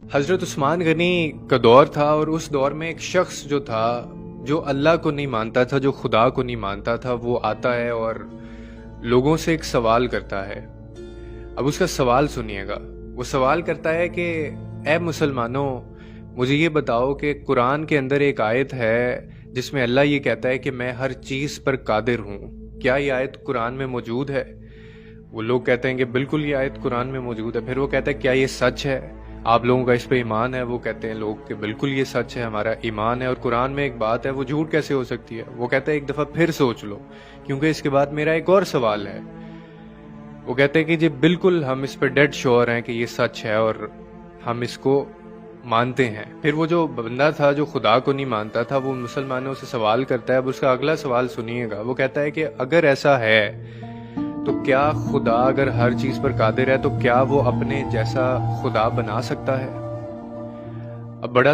हज़रत उस्मान गनी का दौर था और उस दौर में एक शख्स जो था, जो अल्लाह को नहीं मानता था, जो खुदा को नहीं मानता था, वो आता है और लोगों से एक सवाल करता है। अब उसका सवाल सुनिएगा। वो सवाल करता है कि ए मुसलमानों, मुझे ये बताओ कि कुरान के अंदर एक आयत है जिसमें अल्लाह ये कहता है कि मैं हर चीज़ पर कादिर हूँ। क्या ये आयत कुरान में मौजूद है? वो लोग कहते हैं कि बिल्कुल ये आयत कुरान में मौजूद है। फिर वो कहता है क्या ये सच है? आप लोगों का इस पे ईमान है? वो कहते हैं लोग कि बिल्कुल ये सच है, हमारा ईमान है और कुरान में एक बात है, वो झूठ कैसे हो सकती है? वो कहता है एक दफ़ा फिर सोच लो, क्योंकि इसके बाद मेरा एक और सवाल है। वो कहते हैं कि जी बिल्कुल हम इस पर डेड श्योर हैं कि ये सच है और हम इसको मानते हैं। फिर वो जो बंदा था जो खुदा को नहीं मानता था, वो मुसलमानों से सवाल करता है। अब उसका अगला सवाल सुनिएगा। वो कहता है कि अगर ऐसा है तो क्या खुदा अगर हर चीज पर कादिर है तो क्या वो अपने जैसा खुदा बना सकता है? अब बड़ा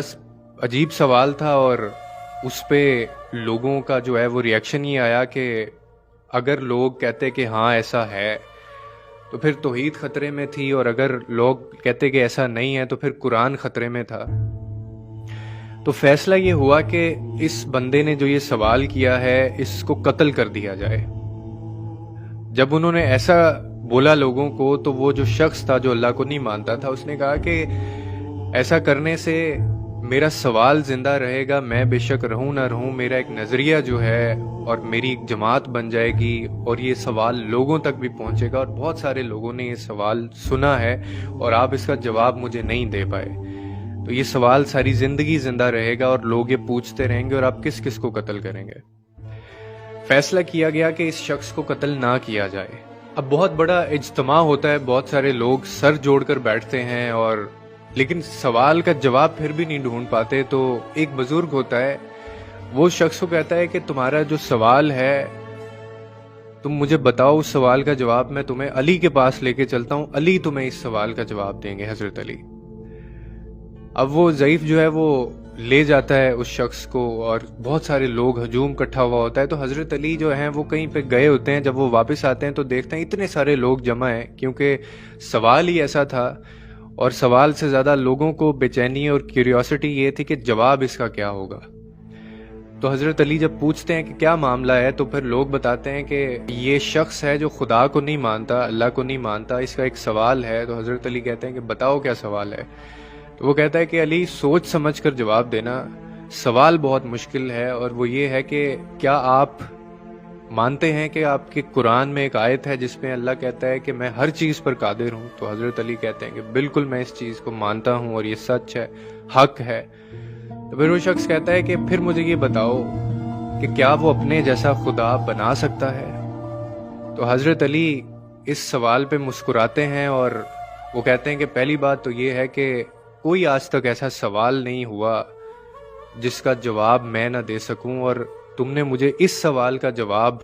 अजीब सवाल था और उस पे लोगों का जो है वो रिएक्शन ये आया कि अगर लोग कहते कि हाँ ऐसा है तो फिर तौहीद खतरे में थी, और अगर लोग कहते कि ऐसा नहीं है तो फिर कुरान खतरे में था। तो फैसला ये हुआ कि इस बंदे ने जो ये सवाल किया है इसको कत्ल कर दिया जाए। जब उन्होंने ऐसा बोला लोगों को, तो वो जो शख्स था जो अल्लाह को नहीं मानता था, उसने कहा कि ऐसा करने से मेरा सवाल जिंदा रहेगा, मैं बेशक रहूं ना रहूं, मेरा एक नजरिया जो है और मेरी एक जमात बन जाएगी और ये सवाल लोगों तक भी पहुंचेगा। और बहुत सारे लोगों ने ये सवाल सुना है और आप इसका जवाब मुझे नहीं दे पाए, तो ये सवाल सारी जिंदगी जिंदा रहेगा और लोग ये पूछते रहेंगे और आप किस किस को कत्ल करेंगे। फैसला किया गया कि इस शख्स को कत्ल ना किया जाए। अब बहुत बड़ा इज्तिमा होता है, बहुत सारे लोग सर जोड़कर बैठते हैं और लेकिन सवाल का जवाब फिर भी नहीं ढूंढ पाते। तो एक बुजुर्ग होता है, वो शख्स को कहता है कि तुम्हारा जो सवाल है तुम मुझे बताओ, उस सवाल का जवाब मैं तुम्हें अली के पास लेके चलता हूँ, अली तुम्हें इस सवाल का जवाब देंगे, हजरत अली। अब वो ज़ईफ जो है वो ले जाता है उस शख्स को और बहुत सारे लोग, हजूम इकट्ठा हुआ होता है। तो हजरत अली जो हैं वो कहीं पे गए होते हैं, जब वो वापस आते हैं तो देखते हैं इतने सारे लोग जमा हैं, क्योंकि सवाल ही ऐसा था और सवाल से ज़्यादा लोगों को बेचैनी और क्यूरियोसिटी ये थी कि जवाब इसका क्या होगा। तो हजरत अली जब पूछते हैं कि क्या मामला है, तो फिर लोग बताते हैं कि ये शख्स है जो खुदा को नहीं मानता, अल्लाह को नहीं मानता, इसका एक सवाल है। तो हजरत अली कहते हैं कि बताओ क्या सवाल है। तो वो कहता है कि अली सोच समझ कर जवाब देना, सवाल बहुत मुश्किल है और वो ये है कि क्या आप मानते हैं कि आपके कुरान में एक आयत है जिसमें अल्लाह कहता है कि मैं हर चीज़ पर कादिर हूँ? तो हजरत अली कहते हैं कि बिल्कुल मैं इस चीज़ को मानता हूँ और ये सच है, हक है। तो फिर वो शख्स कहता है कि फिर मुझे ये बताओ कि क्या वो अपने जैसा खुदा बना सकता है? तो हजरत अली इस सवाल पे मुस्कुराते हैं और वो कहते हैं कि पहली बात तो ये है कि कोई आज तक ऐसा सवाल नहीं हुआ जिसका जवाब मैं ना दे सकूं, और तुमने मुझे इस सवाल का जवाब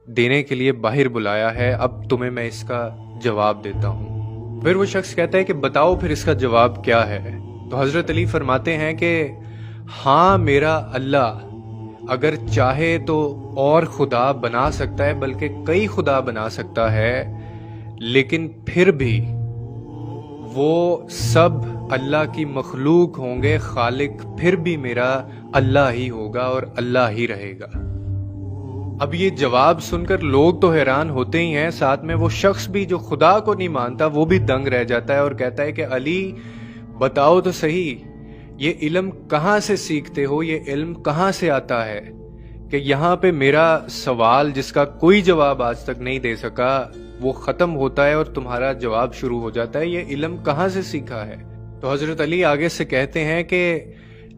देने के लिए बाहर बुलाया है, अब तुम्हें मैं इसका जवाब देता हूं। फिर वो शख्स कहता है कि बताओ फिर इसका जवाब क्या है? तो हजरत अली फरमाते हैं कि हाँ, मेरा अल्लाह अगर चाहे तो और खुदा बना सकता है, बल्कि कई खुदा बना सकता है, लेकिन फिर भी वो सब अल्लाह की मखलूक होंगे, खालिक फिर भी मेरा अल्लाह ही होगा और अल्लाह ही रहेगा। अब ये जवाब सुनकर लोग तो हैरान होते ही हैं, साथ में वो शख्स भी जो खुदा को नहीं मानता वो भी दंग रह जाता है और कहता है कि अली बताओ तो सही, ये इल्म कहाँ से सीखते हो, ये इल्म कहाँ से आता है कि यहाँ पे मेरा सवाल जिसका कोई जवाब आज तक नहीं दे सका वो खत्म होता है और तुम्हारा जवाब शुरू हो जाता है, ये इल्म कहाँ से सीखा है? तो हजरत अली आगे से कहते हैं कि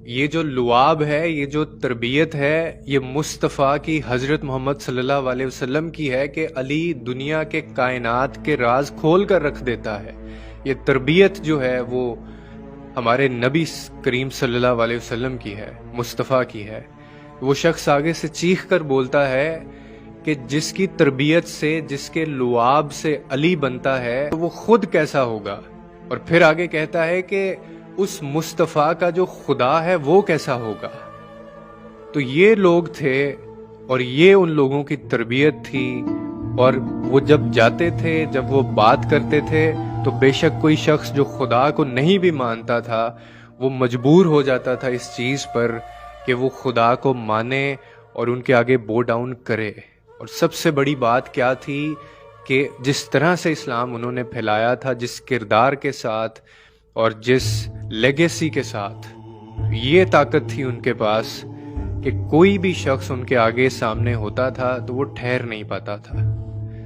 ये जो लुआब है, ये जो तरबियत है, ये मुस्तफ़ा की, हजरत मोहम्मद सल्लल्लाहु अलैहि वसल्लम की है कि अली दुनिया के कायनात के राज खोल कर रख देता है। ये तरबियत जो है वो हमारे नबी करीम सल्लल्लाहु अलैहि वसल्लम की है, मुस्तफ़ा की है। वो शख्स आगे से चीख कर बोलता है कि जिसकी तरबियत से, जिसके लुआब से अली बनता है, तो वो खुद कैसा होगा? और फिर आगे कहता है कि उस मुस्तफ़ा का जो खुदा है वो कैसा होगा? तो ये लोग थे और ये उन लोगों की तरबियत थी, और वो जब जाते थे, जब वो बात करते थे, تو بے شک کوئی شخص جو خدا کو نہیں بھی مانتا تھا وہ مجبور ہو جاتا تھا اس چیز پر کہ وہ خدا کو مانے اور ان کے آگے بو ڈاؤن کرے۔ اور سب سے بڑی بات کیا تھی کہ جس طرح سے اسلام انہوں نے پھیلایا تھا، جس کردار کے ساتھ اور جس لیگیسی کے ساتھ، یہ طاقت تھی ان کے پاس کہ کوئی بھی شخص ان کے آگے سامنے ہوتا تھا تو وہ ٹھہر نہیں پاتا تھا۔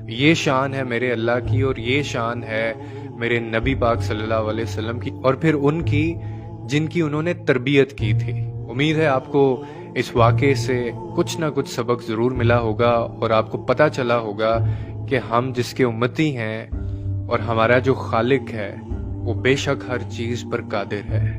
یہ شان ہے میرے اللہ کی، اور یہ شان ہے میرے نبی پاک صلی اللہ علیہ وسلم کی، اور پھر ان کی جن کی انہوں نے تربیت کی تھی۔ امید ہے آپ کو اس واقعے سے کچھ نہ کچھ سبق ضرور ملا ہوگا، اور آپ کو پتہ چلا ہوگا کہ ہم جس کے امتی ہیں اور ہمارا جو خالق ہے وہ بے شک ہر چیز پر قادر ہے۔